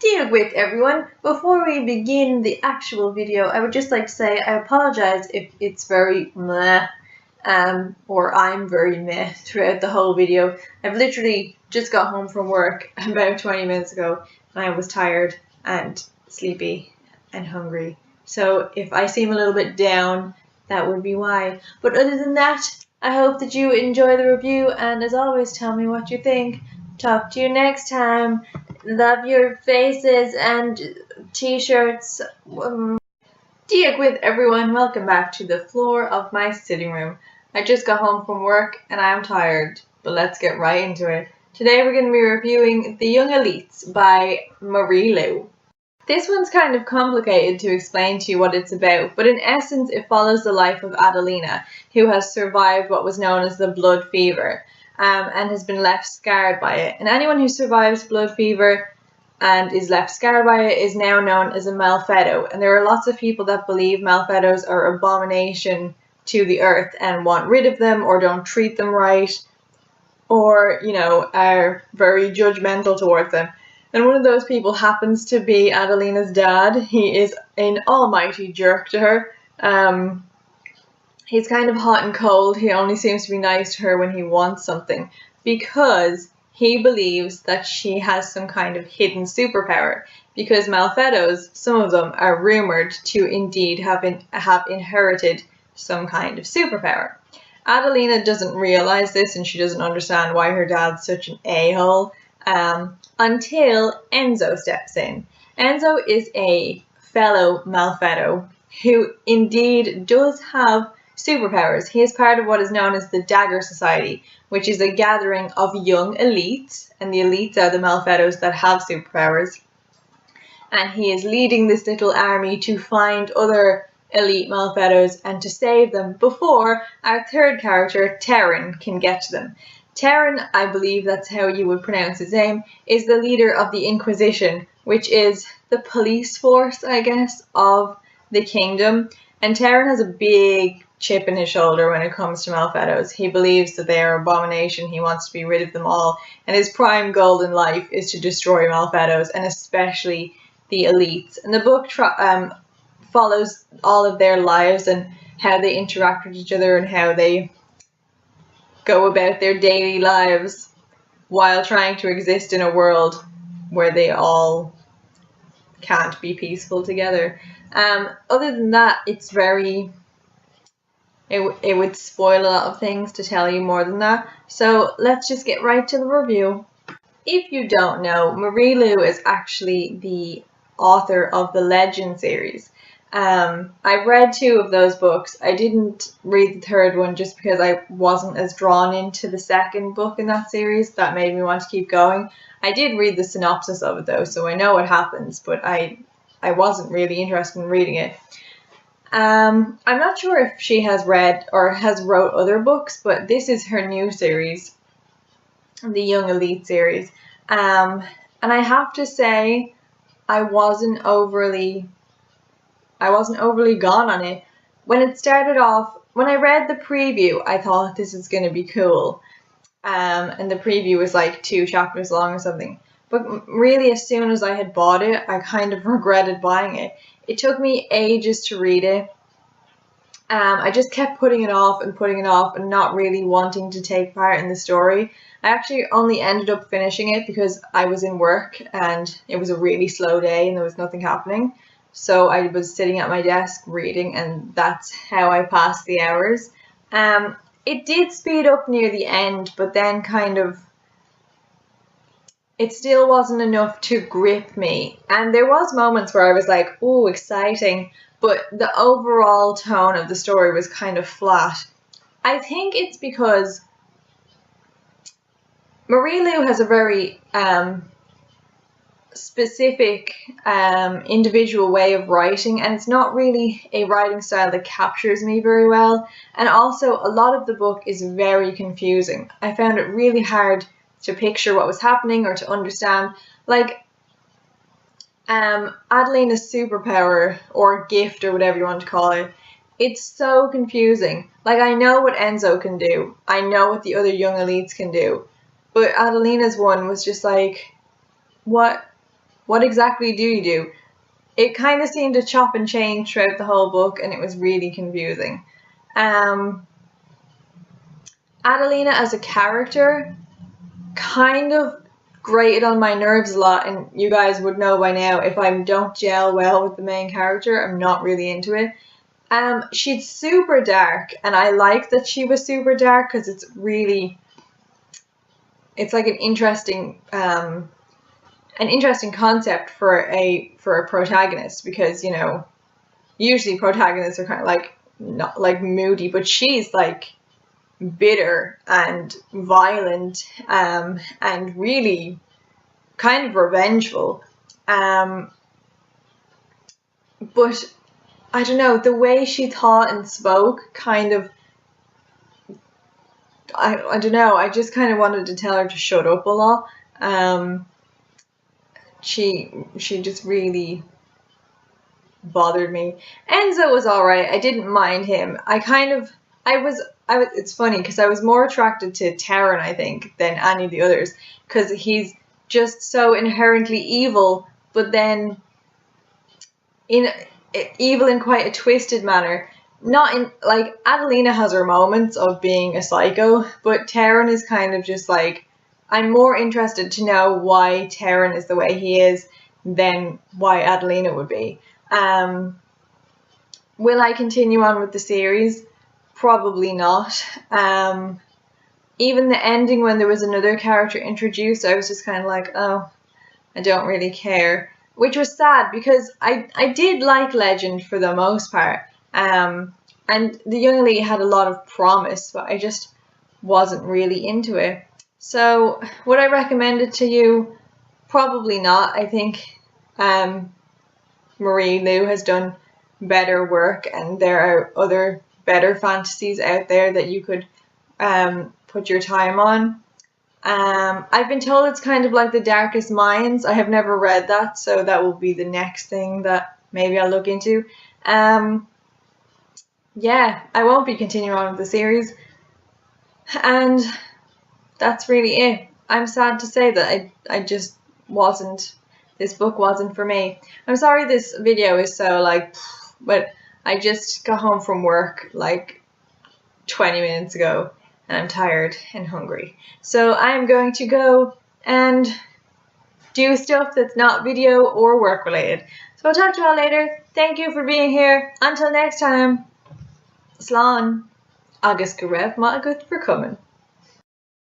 Dear with everyone, before we begin the actual video, I would just like to say I apologise if it's very meh, or I'm very meh throughout the whole video. I've literally just got home from work about 20 minutes ago and I was tired and sleepy and hungry. So if I seem a little bit down, that would be why. But other than that, I hope that you enjoy the review, and as always, tell me what you think. Talk to you next time. Love your faces and t-shirts. Dear with everyone, welcome back to the floor of my sitting room. I just got home from work and I am tired, but let's get right into it. Today we're going to be reviewing The Young Elites by Marie Lu. This one's kind of complicated to explain to you what it's about, but in essence it follows the life of Adelina, who has survived what was known as the blood fever. And has been left scarred by it. And anyone who survives blood fever and is left scarred by it is now known as a Malfedo. And there are lots of people that believe Malfedos are abomination to the earth and want rid of them, or don't treat them right, or, you know, are very judgmental towards them. And one of those people happens to be Adelina's dad. He is an almighty jerk to her. He's kind of hot and cold. He only seems to be nice to her when he wants something, because he believes that she has some kind of hidden superpower, because Malfedos, some of them, are rumoured to indeed have inherited some kind of superpower. Adelina doesn't realise this, and she doesn't understand why her dad's such an a-hole, until Enzo steps in. Enzo is a fellow Malfedo who indeed does have superpowers. He is part of what is known as the Dagger Society, which is a gathering of young elites, and the elites are the Malfedos that have superpowers. And he is leading this little army to find other elite Malfedos and to save them before our third character, Terran, can get to them. Terran, I believe that's how you would pronounce his name, is the leader of the Inquisition, which is the police force, I guess, of the kingdom. And Terran has a big chip in his shoulder when it comes to Malfedos. He believes that they are abomination. He wants to be rid of them all, and his prime goal in life is to destroy Malfedos, and especially the elites. And the book follows all of their lives and how they interact with each other and how they go about their daily lives while trying to exist in a world where they all can't be peaceful together. Other than that, it's very... It would spoil a lot of things to tell you more than that. So let's just get right to the review. If you don't know, Marie Lu is actually the author of the Legend series. I read 2 of those books. I didn't read the third one just because I wasn't as drawn into the second book in that series. That made me want to keep going. I did read the synopsis of it though, so I know what happens, but I wasn't really interested in reading it. I'm not sure if she has read or has wrote other books, but this is her new series, the Young Elite series. And I have to say, I wasn't overly gone on it. When it started off, when I read the preview, I thought this is going to be cool. And the preview was like 2 chapters long or something. But really, as soon as I had bought it, I kind of regretted buying it. It took me ages to read it. I just kept putting it off and not really wanting to take part in the story. I actually only ended up finishing it because I was in work and it was a really slow day and there was nothing happening. So I was sitting at my desk reading, and that's how I passed the hours. It did speed up near the end, but then kind of it still wasn't enough to grip me. And there was moments where I was like, ooh, exciting, but the overall tone of the story was kind of flat. I think it's because Marie Lu has a very specific individual way of writing, and it's not really a writing style that captures me very well. And also, a lot of the book is very confusing. I found it really hard to picture what was happening or to understand. Like, Adelina's superpower or gift or whatever you want to call it, it's so confusing. Like, I know what Enzo can do. I know what the other young elites can do. But Adelina's one was just like, what What exactly do you do? It kind of seemed to chop and change throughout the whole book, and it was really confusing. Adelina as a character kind of grated on my nerves a lot, and you guys would know by now if I don't gel well with the main character, I'm not really into it. She's super dark, and I like that she was super dark because it's like an interesting concept for a protagonist, because, you know, usually protagonists are kind of like not like moody, but she's like bitter and violent and really kind of revengeful. But I don't know, the way she thought and spoke kind of, I don't know, I just kind of wanted to tell her to shut up a lot. She just really bothered me. Enzo was alright, I didn't mind him. It's funny because I was more attracted to Taran, I think, than any of the others, because he's just so inherently evil, but then evil in quite a twisted manner. Not in, like, Adelina has her moments of being a psycho, but Taran is kind of just like, I'm more interested to know why Taran is the way he is than why Adelina would be. Will I continue on with the series? Probably not. Even the ending, when there was another character introduced, I was just kind of like, oh, I don't really care. Which was sad, because I did like Legend for the most part. And the young lady had a lot of promise, but I just wasn't really into it. So, would I recommend it to you? Probably not. I think Marie Lu has done better work, and there are other better fantasies out there that you could put your time on. I've been told it's kind of like The Darkest Minds. I have never read that, so that will be the next thing that maybe I'll look into. Yeah, I won't be continuing on with the series, and that's really it. I'm sad to say that I just wasn't, this book wasn't for me. I'm sorry this video is so like, but I just got home from work like 20 minutes ago, and I'm tired and hungry. So I'm going to go and do stuff that's not video or work related. So I'll talk to you all later. Thank you for being here. Until next time, slán. Agus go raibh maith agat for coming.